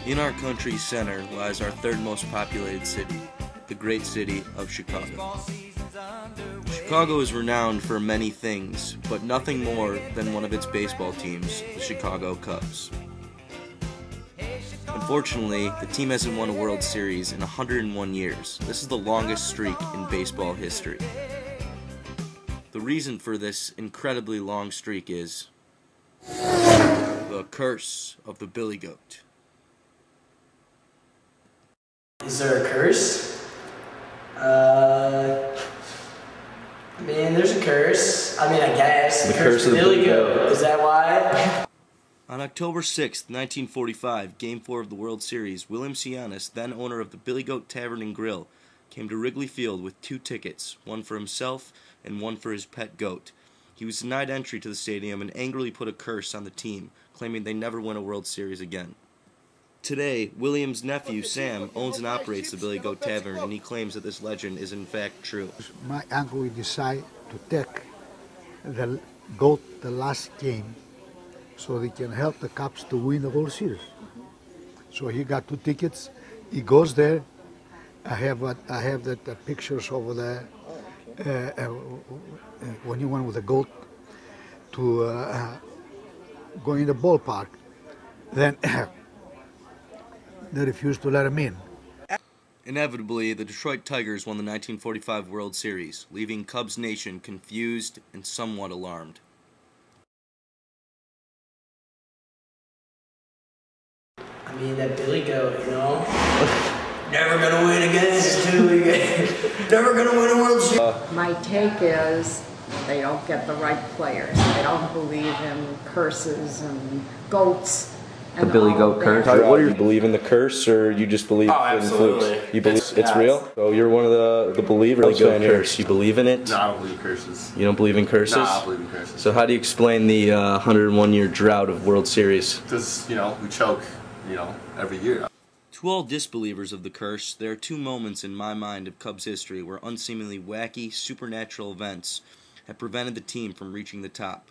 In our country's center lies our third most populated city, the great city of Chicago. Chicago is renowned for many things, but nothing more than one of its baseball teams, the Chicago Cubs. Unfortunately, the team hasn't won a World Series in 101 years. This is the longest streak in baseball history. The reason for this incredibly long streak is the curse of the Billy Goat. Is there a curse? I mean, there's a curse. I guess. The curse of the Billy Goat. Is that why? On October 6, 1945, Game 4 of the World Series, William Cianis, then owner of the Billy Goat Tavern and Grill, came to Wrigley Field with 2 tickets, one for himself and one for his pet goat. He was denied entry to the stadium and angrily put a curse on the team, claiming they never win a World Series again. Today, William's nephew, Sam, owns and operates the Billy Goat Tavern, and he claims that this legend is in fact true. My uncle will decide to take the goat the last game so they can help the Cubs to win the World Series. So he got 2 tickets. He goes there. I have the pictures over there when he went with the goat to go in the ballpark. Then they refused to let him in. Inevitably, the Detroit Tigers won the 1945 World Series, leaving Cubs Nation confused and somewhat alarmed. I mean, that Billy Goat, you know? Never gonna win against two. Never gonna win a World Series. My take is they don't get the right players. They don't believe in curses and goats. The Billy Goat curse? What do you believe in, the curse, or you just believe in flukes? You believe it's real? So you're one of the believers in curse. You believe in it? No, I don't believe in curses. You don't believe in curses? No, I don't believe in curses. So how do you explain the 101-year drought of World Series? Because, we choke, every year. To all disbelievers of the curse, there are 2 moments in my mind of Cubs history where unseemingly wacky, supernatural events have prevented the team from reaching the top,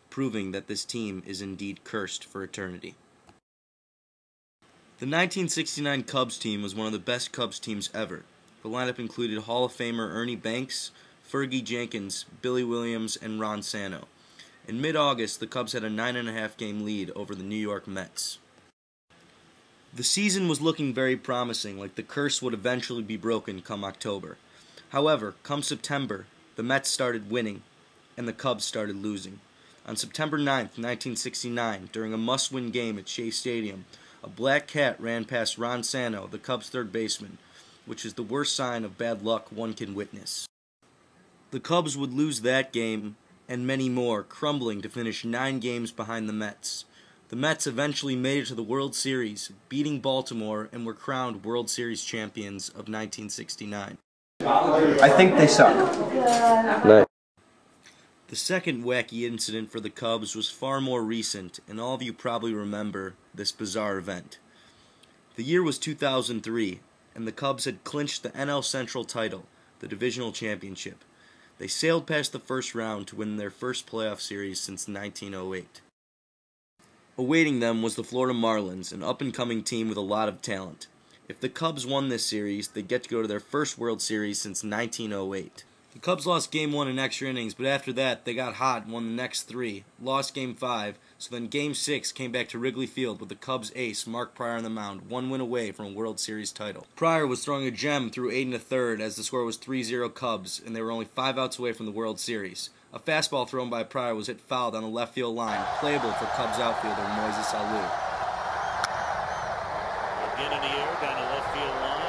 proving that this team is indeed cursed for eternity. The 1969 Cubs team was one of the best Cubs teams ever. The lineup included Hall of Famer Ernie Banks, Fergie Jenkins, Billy Williams, and Ron Santo. In mid-August, the Cubs had a 9.5-game lead over the New York Mets. The season was looking very promising, like the curse would eventually be broken come October. However, come September, the Mets started winning, and the Cubs started losing. On September 9th, 1969, during a must-win game at Shea Stadium, a black cat ran past Ron Santo, the Cubs' third baseman, which is the worst sign of bad luck one can witness. The Cubs would lose that game, and many more, crumbling to finish 9 games behind the Mets. The Mets eventually made it to the World Series, beating Baltimore, and were crowned World Series champions of 1969. I think they suck. Nice. The second wacky incident for the Cubs was far more recent, and all of you probably remember this bizarre event. The year was 2003, and the Cubs had clinched the NL Central title, the divisional championship. They sailed past the first round to win their first playoff series since 1908. Awaiting them was the Florida Marlins, an up-and-coming team with a lot of talent. If the Cubs won this series, they'd get to go to their first World Series since 1908. The Cubs lost Game 1 in extra innings, but after that, they got hot and won the next 3, lost Game 5, so then Game 6 came back to Wrigley Field with the Cubs ace Mark Prior on the mound, 1 win away from a World Series title. Prior was throwing a gem through 8 1/3 as the score was 3-0 Cubs, and they were only 5 outs away from the World Series. A fastball thrown by Prior was hit foul down the left field line, playable for Cubs outfielder Moises Alou. Again in the air, down the left field line.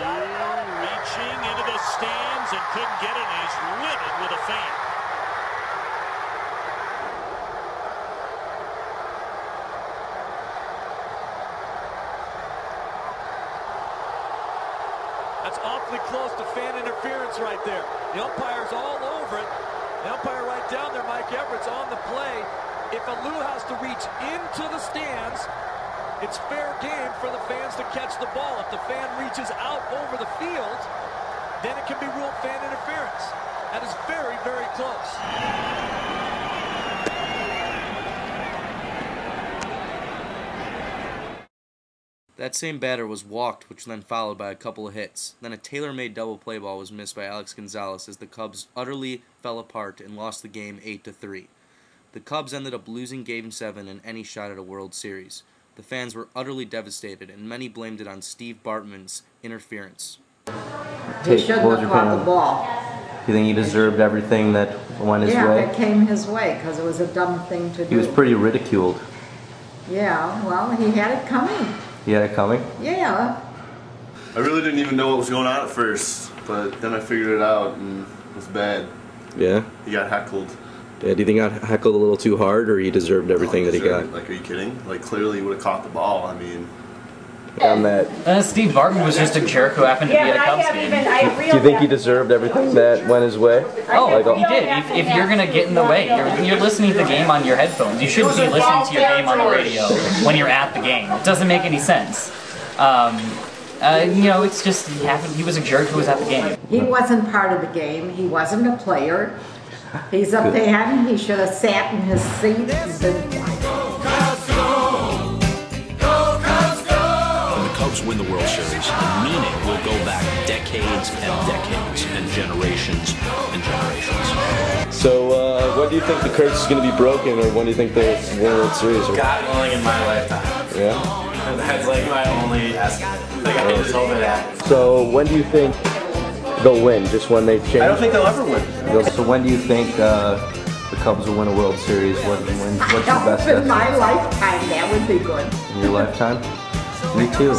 Alou reaching into the stands and couldn't get it, and he's livid with a fan. That's awfully close to fan interference right there. The umpire's all over it. The umpire right down there, Mike Everett's on the play. If Alou has to reach into the stands, it's fair game for the fans to catch the ball. If the fan reaches out over the field, then it can be ruled fan interference. That is very, very close. That That same batter was walked, which then followed by a couple of hits. Then a tailor-made double play ball was missed by Alex Gonzalez as the Cubs utterly fell apart and lost the game 8-3. The Cubs ended up losing Game 7 and any shot at a World Series. The fans were utterly devastated, and many blamed it on Steve Bartman's interference. He shouldn't have caught the ball. Do you think he deserved everything that went his way? Yeah, it came his way because it was a dumb thing to do. He was pretty ridiculed. Yeah, well, he had it coming. He had it coming? Yeah. I really didn't even know what was going on at first, but then I figured it out and it was bad. Yeah? He got heckled. Yeah, do you think he got heckled a little too hard, or he deserved everything that he got? Like, are you kidding? Like, clearly he would have caught the ball. I mean... On that. Steve Bartman was just a jerk who happened to be at a Cubs game. Do you think he deserved everything that went his way? Oh, he did. If you're going to get in the way, you're listening to the game on your headphones. You shouldn't be listening to your game on the radio when you're at the game. It doesn't make any sense. You know, it's just he was a jerk who was at the game. He wasn't part of the game. He wasn't a player. He's up there and he should have sat in his seat and been... Cubs win the World Series, the meaning will go back decades and decades and generations and generations. So, when do you think the curse is going to be broken, or when do you think the World Series are... God willing, in my lifetime. Yeah? That's like my only estimate. Like, I just hope it happens. So, when do you think they'll win? Just when they change? I don't think they'll ever win. So when do you think the Cubs will win a World Series? What's your best estimate? In my lifetime, that would be good. In your lifetime? Me too.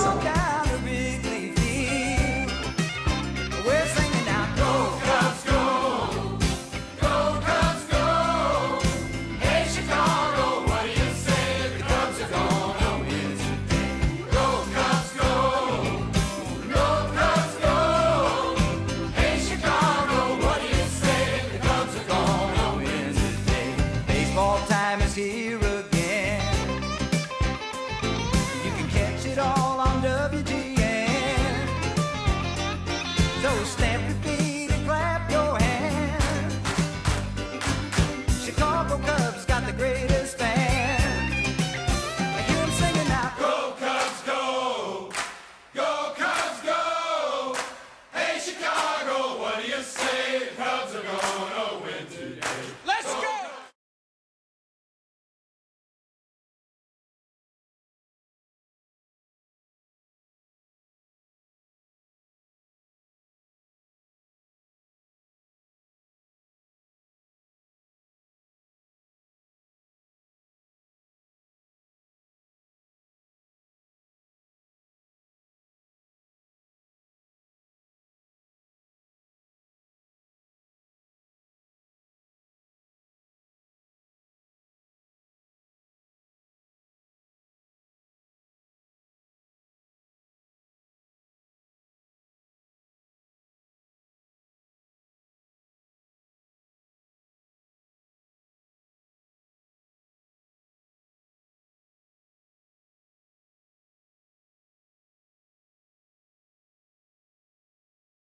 Time is here again. You can catch it all on WGN. So stamp your feet and clap your hands. Chicago Cubs got the greatest